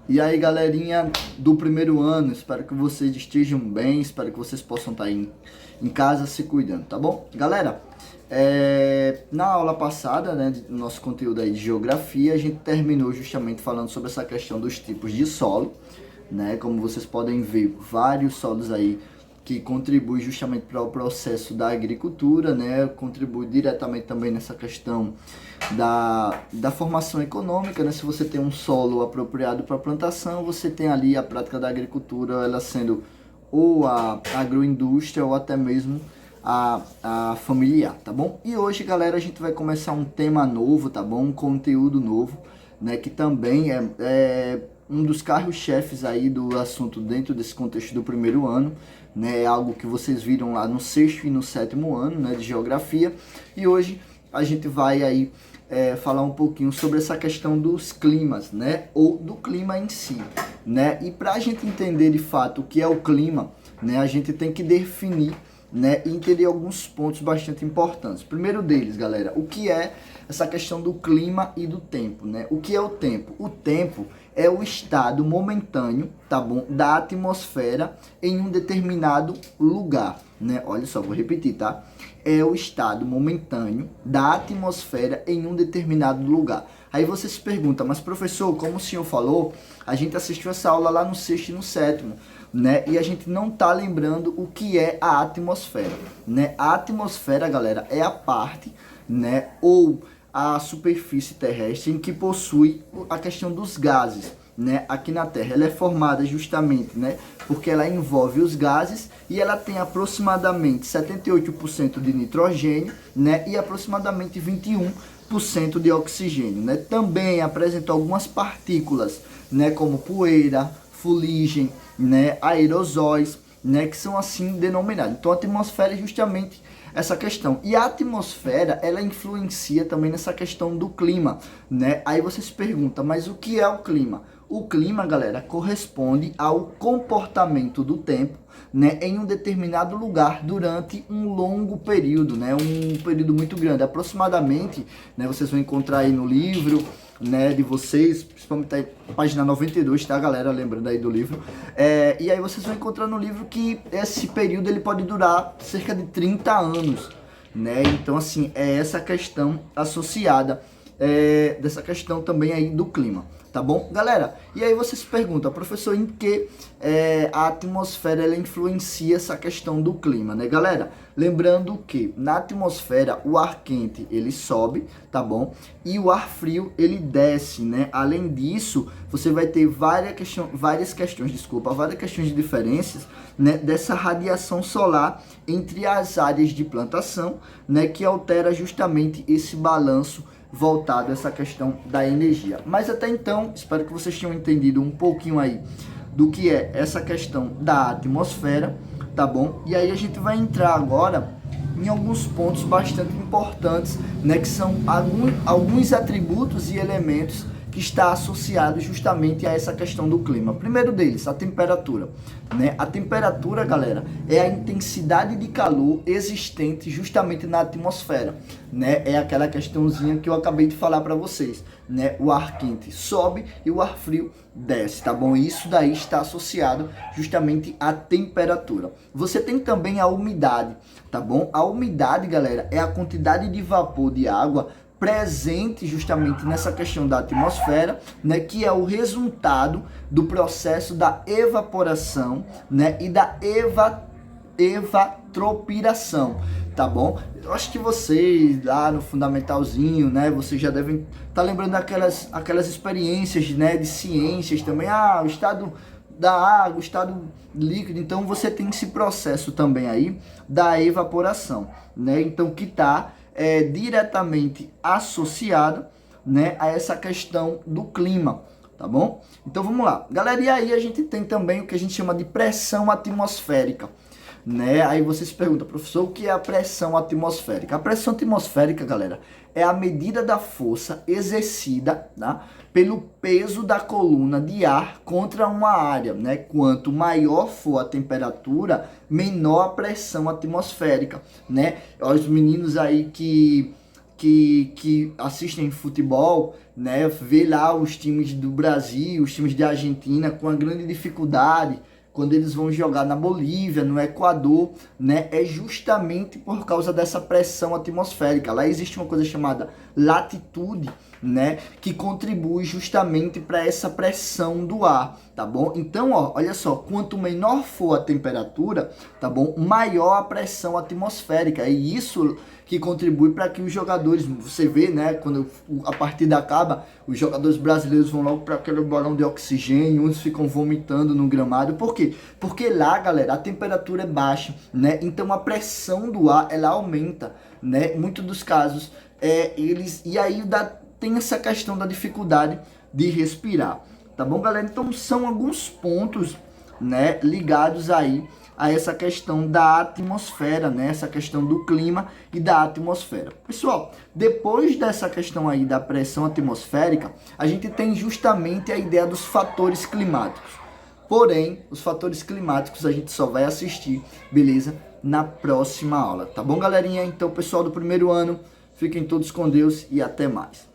E aí, galerinha do primeiro ano, espero que vocês estejam bem, espero que vocês possam estar em casa se cuidando, tá bom? Galera, na aula passada, né, do nosso conteúdo aí de geografia, a gente terminou justamente falando sobre essa questão dos tipos de solo, né? Como vocês podem ver, vários solos aí que contribuem justamente para o processo da agricultura, né? Contribui diretamente também nessa questão da formação econômica, né? Se você tem um solo apropriado para plantação, você tem ali a prática da agricultura, ela sendo ou a agroindústria ou até mesmo a familiar, tá bom? E hoje, galera, a gente vai começar um tema novo, tá bom? Um conteúdo novo, né? Que também é um dos carros-chefes aí do assunto dentro desse contexto do primeiro ano, né? É algo que vocês viram lá no sexto e no sétimo ano, né? De geografia. E hoje a gente vai aí falar um pouquinho sobre essa questão dos climas, né? Ou do clima em si, né? E para a gente entender de fato o que é o clima, né? A gente tem que definir, né, e entender alguns pontos bastante importantes. Primeiro deles, galera, o que é essa questão do clima e do tempo, né? O que é o tempo? O tempo é o estado momentâneo, tá bom, da atmosfera em um determinado lugar, né? Olha só, vou repetir, tá? É o estado momentâneo da atmosfera em um determinado lugar. Aí você se pergunta, mas professor, como o senhor falou, a gente assistiu essa aula lá no sexto e no sétimo, né? E a gente não tá lembrando o que é a atmosfera, né? A atmosfera, galera, é a parte, né, ou a superfície terrestre em que possui a questão dos gases, né? Aqui na Terra ela é formada justamente, né, porque ela envolve os gases e ela tem aproximadamente 78% de nitrogênio, né, e aproximadamente 21% de oxigênio, né? Também apresenta algumas partículas, né, como poeira, fuligem, né, aerosóis, né, que são assim denominados. Então a atmosfera é justamente essa questão. E a atmosfera, ela influencia também nessa questão do clima, né? Aí você se pergunta, mas o que é o clima? O clima, galera, corresponde ao comportamento do tempo, né, em um determinado lugar durante um longo período, né, um período muito grande, aproximadamente, né, vocês vão encontrar aí no livro, né, de vocês, principalmente aí, página 92, tá, galera, lembrando aí do livro, e aí vocês vão encontrar no livro que esse período ele pode durar cerca de 30 anos, né, então assim, é essa questão associada, dessa questão também aí do clima, tá bom? Galera, e aí você se pergunta, professor, em que a atmosfera ela influencia essa questão do clima, né, galera? Lembrando que na atmosfera o ar quente ele sobe, tá bom? E o ar frio ele desce, né? Além disso, você vai ter várias questões de diferenças, né, dessa radiação solar entre as áreas de plantação, né, que altera justamente esse balanço voltado a essa questão da energia. Mas até então, espero que vocês tenham entendido um pouquinho aí do que é essa questão da atmosfera, tá bom? E aí a gente vai entrar agora em alguns pontos bastante importantes, né, que são alguns atributos e elementos que está associado justamente a essa questão do clima. Primeiro deles, a temperatura, né? A temperatura, galera, é a intensidade de calor existente justamente na atmosfera, né? É aquela questãozinha que eu acabei de falar para vocês, né? O ar quente sobe e o ar frio desce, tá bom? Isso daí está associado justamente à temperatura. Você tem também a umidade, tá bom? A umidade, galera, é a quantidade de vapor de água presente justamente nessa questão da atmosfera, né, que é o resultado do processo da evaporação, né, e da evapotranspiração, tá bom? Eu acho que vocês lá no fundamentalzinho, né, vocês já devem estar lembrando aquelas experiências, né, de ciências também, o estado da água, o estado líquido, então você tem esse processo também aí da evaporação, né, então que está diretamente associado, né, a essa questão do clima, tá bom? Então vamos lá, galera, e aí a gente tem também o que a gente chama de pressão atmosférica, né? Aí você se pergunta, professor, o que é a pressão atmosférica? A pressão atmosférica, galera, é a medida da força exercida, tá, pelo peso da coluna de ar contra uma área, né? Quanto maior for a temperatura, menor a pressão atmosférica, né? Os meninos aí que que assistem futebol, né, vê lá os times do Brasil, os times de Argentina com uma grande dificuldade quando eles vão jogar na Bolívia, no Equador, né, é justamente por causa dessa pressão atmosférica. Lá existe uma coisa chamada latitude, né, que contribui justamente para essa pressão do ar, tá bom? Então, ó, olha só, quanto menor for a temperatura, tá bom, maior a pressão atmosférica. É isso que contribui para que os jogadores, você vê, né, quando a partida acaba, os jogadores brasileiros vão logo para aquele balão de oxigênio, uns ficam vomitando no gramado. Por quê? Porque lá, galera, a temperatura é baixa, né? Então a pressão do ar, ela aumenta, né? Muitos dos casos, e aí tem essa questão da dificuldade de respirar, tá bom, galera? Então são alguns pontos, né, ligados aí a essa questão da atmosfera, né? Essa questão do clima e da atmosfera. Pessoal, depois dessa questão aí da pressão atmosférica, a gente tem justamente a ideia dos fatores climáticos. Porém, os fatores climáticos a gente só vai assistir, beleza? Na próxima aula, tá bom, galerinha? Então, pessoal do primeiro ano, fiquem todos com Deus e até mais.